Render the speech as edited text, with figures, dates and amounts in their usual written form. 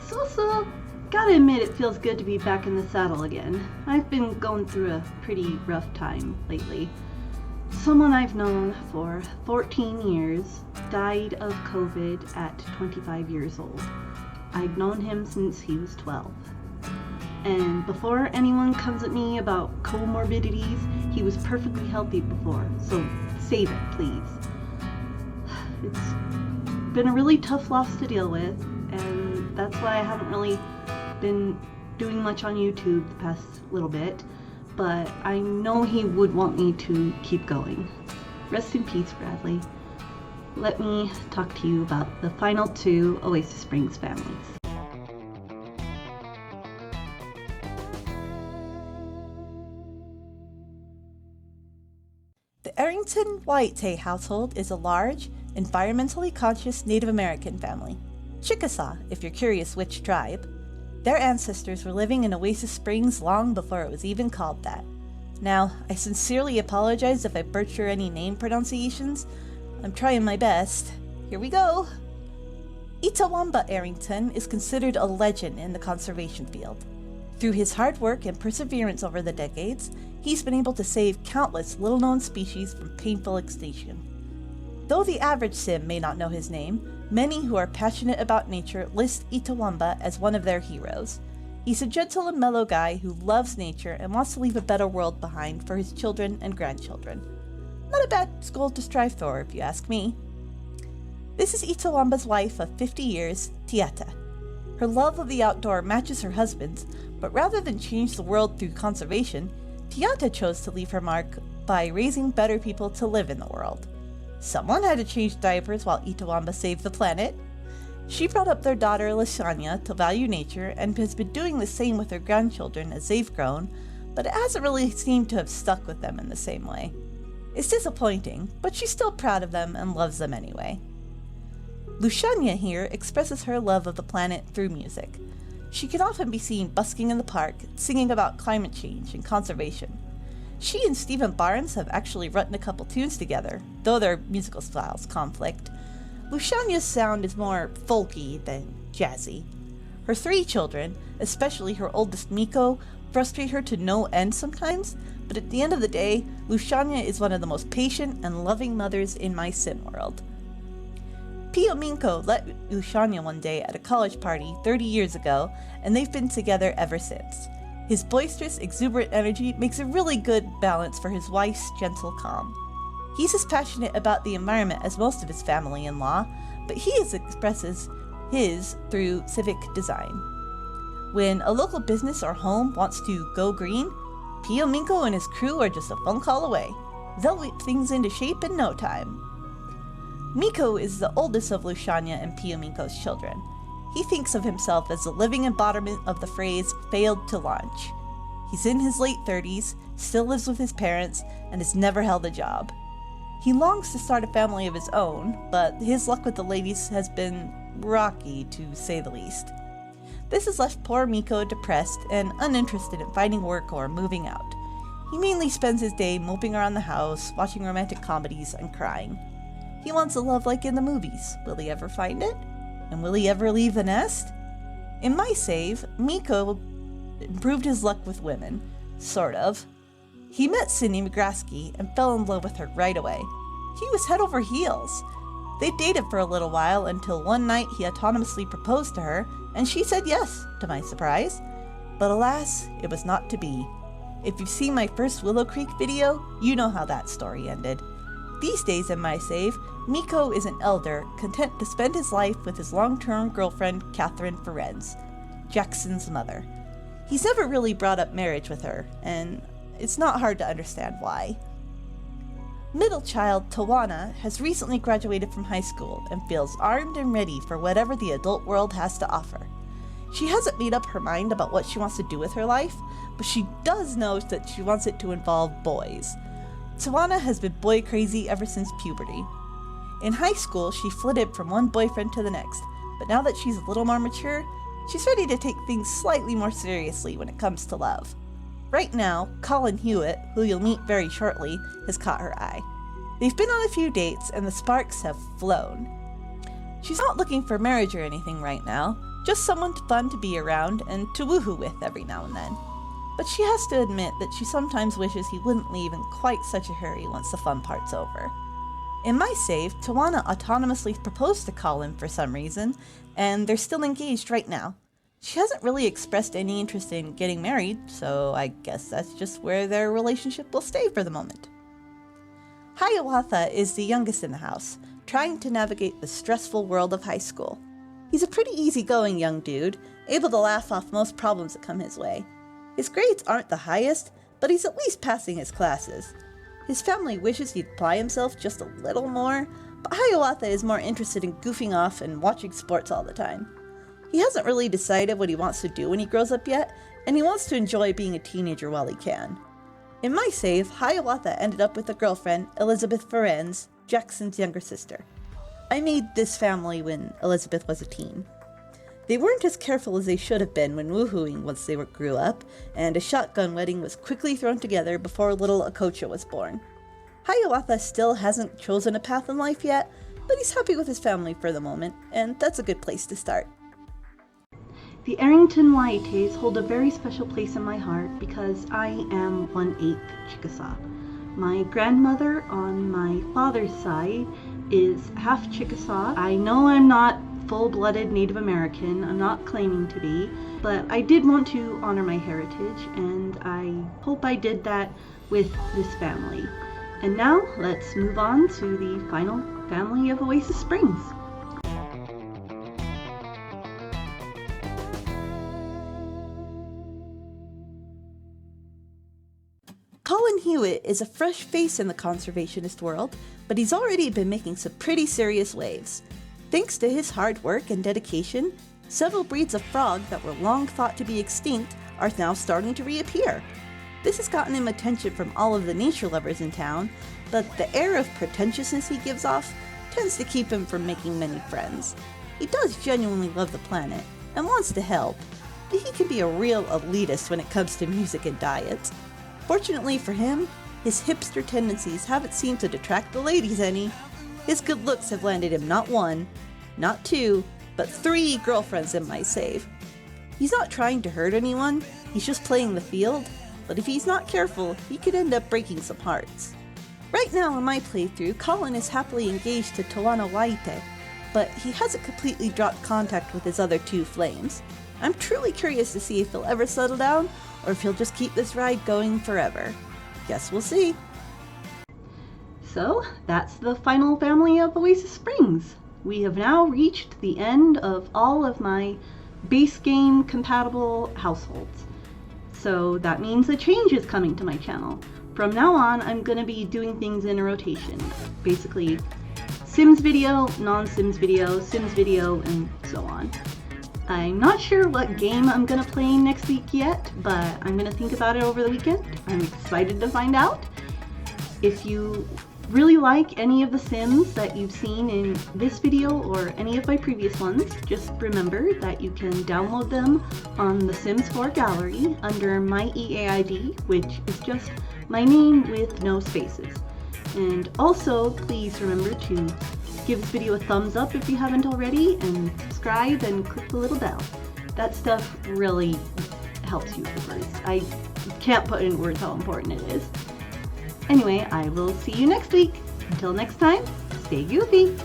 So, gotta admit it feels good to be back in the saddle again. I've been going through a pretty rough time lately. Someone I've known for 14 years died of COVID at 25 years old. I've known him since he was 12. And before anyone comes at me about comorbidities, he was perfectly healthy before, so save it, please. It's been a really tough loss to deal with, and that's why I haven't really been doing much on YouTube the past little bit, but I know he would want me to keep going. Rest in peace, Bradley. Let me talk to you about the final two Oasis Springs families. The Airington-Waite household is a large, environmentally conscious Native American family. Chickasaw, if you're curious which tribe. Their ancestors were living in Oasis Springs long before it was even called that. Now, I sincerely apologize if I butcher any name pronunciations. I'm trying my best. Here we go! Itawamba Airington is considered a legend in the conservation field. Through his hard work and perseverance over the decades, he's been able to save countless little-known species from painful extinction. Though the average Sim may not know his name, many who are passionate about nature list Itawamba as one of their heroes. He's a gentle and mellow guy who loves nature and wants to leave a better world behind for his children and grandchildren. Not a bad goal to strive for, if you ask me. This is Itawamba's wife of 50 years, Tiata. Her love of the outdoor matches her husband's, but rather than change the world through conservation, Tiata chose to leave her mark by raising better people to live in the world. Someone had to change diapers while Itawamba saved the planet. She brought up their daughter Lashanya to value nature and has been doing the same with her grandchildren as they've grown, but it hasn't really seemed to have stuck with them in the same way. It's disappointing, but she's still proud of them and loves them anyway. Lushanya here expresses her love of the planet through music. She can often be seen busking in the park, singing about climate change and conservation. She and Stephen Barnes have actually written a couple tunes together, though their musical styles conflict. Lushanya's sound is more folky than jazzy. Her 3 children, especially her oldest Miko, frustrate her to no end sometimes, but at the end of the day, Lushanya is one of the most patient and loving mothers in my Sim world. Pio Minko met Lushanya one day at a college party 30 years ago, and they've been together ever since. His boisterous, exuberant energy makes a really good balance for his wife's gentle calm. He's as passionate about the environment as most of his family-in-law, but he expresses his through civic design. When a local business or home wants to go green, Pio Minko and his crew are just a phone call away. They'll whip things into shape in no time. Miko is the oldest of Lushanya and Pio Minko's children. He thinks of himself as the living embodiment of the phrase, failed to launch. He's in his late 30s, still lives with his parents, and has never held a job. He longs to start a family of his own, but his luck with the ladies has been rocky, to say the least. This has left poor Miko depressed and uninterested in finding work or moving out. He mainly spends his day moping around the house, watching romantic comedies, and crying. He wants a love like in the movies. Will he ever find it? And will he ever leave the nest? In my save, Miko improved his luck with women. Sort of. He met Cindy McGraskey and fell in love with her right away. He was head over heels. They dated for a little while until one night he autonomously proposed to her, and she said yes, to my surprise. But alas, it was not to be. If you've seen my first Willow Creek video, you know how that story ended. These days in my save, Miko is an elder, content to spend his life with his long-term girlfriend, Catherine Ferenz, Jackson's mother. He's never really brought up marriage with her, and it's not hard to understand why. Middle child, Tawana, has recently graduated from high school and feels armed and ready for whatever the adult world has to offer. She hasn't made up her mind about what she wants to do with her life, but she does know that she wants it to involve boys. Tawana has been boy crazy ever since puberty. In high school, she flitted from one boyfriend to the next, but now that she's a little more mature, she's ready to take things slightly more seriously when it comes to love. Right now, Colin Hewitt, who you'll meet very shortly, has caught her eye. They've been on a few dates and the sparks have flown. She's not looking for marriage or anything right now, Just someone fun to be around and to woohoo with every now and then. But she has to admit that she sometimes wishes he wouldn't leave in quite such a hurry once the fun part's over. In my save, Tawana autonomously proposed to Colin for some reason, and they're still engaged right now. She hasn't really expressed any interest in getting married, so I guess that's just where their relationship will stay for the moment. Hiawatha is the youngest in the house, trying to navigate the stressful world of high school. He's a pretty easygoing young dude, able to laugh off most problems that come his way. His grades aren't the highest, but he's at least passing his classes. His family wishes he'd apply himself just a little more, but Hiawatha is more interested in goofing off and watching sports all the time. He hasn't really decided what he wants to do when he grows up yet, and he wants to enjoy being a teenager while he can. In my save, Hiawatha ended up with a girlfriend, Elizabeth Ferenz, Jackson's younger sister. I made this family when Elizabeth was a teen. They weren't as careful as they should have been when woohooing once they grew up, and a shotgun wedding was quickly thrown together before little Akocha was born. Hiawatha still hasn't chosen a path in life yet, but he's happy with his family for the moment, and that's a good place to start. The Airington-Waites hold a very special place in my heart because I am 1/8 Chickasaw. My grandmother on my father's side is half Chickasaw. I know I'm not full-blooded Native American, I'm not claiming to be, but I did want to honor my heritage, and I hope I did that with this family. And now, let's move on to the final family of Oasis Springs. Colin Hewitt is a fresh face in the conservationist world, but he's already been making some pretty serious waves. Thanks to his hard work and dedication, several breeds of frog that were long thought to be extinct are now starting to reappear. This has gotten him attention from all of the nature lovers in town, but the air of pretentiousness he gives off tends to keep him from making many friends. He does genuinely love the planet and wants to help, but he can be a real elitist when it comes to music and diet. Fortunately for him, his hipster tendencies haven't seemed to detract the ladies any. His good looks have landed him not one, not two, but 3 girlfriends in my save. He's not trying to hurt anyone, he's just playing the field, but if he's not careful, he could end up breaking some hearts. Right now in my playthrough, Colin is happily engaged to Tawana Waite, but he hasn't completely dropped contact with his other 2 flames. I'm truly curious to see if he'll ever settle down, or if he'll just keep this ride going forever. Guess we'll see. So, that's the final family of Oasis Springs. We have now reached the end of all of my base game compatible households. So that means a change is coming to my channel. From now on, I'm going to be doing things in a rotation. Basically, Sims video, non-Sims video, Sims video, and so on. I'm not sure what game I'm going to play next week yet, but I'm going to think about it over the weekend. I'm excited to find out. If you really like any of the Sims that you've seen in this video or any of my previous ones, just remember that you can download them on the Sims 4 gallery under my EAID, which is just my name with no spaces. And also, please remember to give this video a thumbs up if you haven't already, and subscribe and click the little bell. That stuff really helps YouTubers. I can't put in words how important it is. Anyway, I will see you next week. Until next time, stay goofy!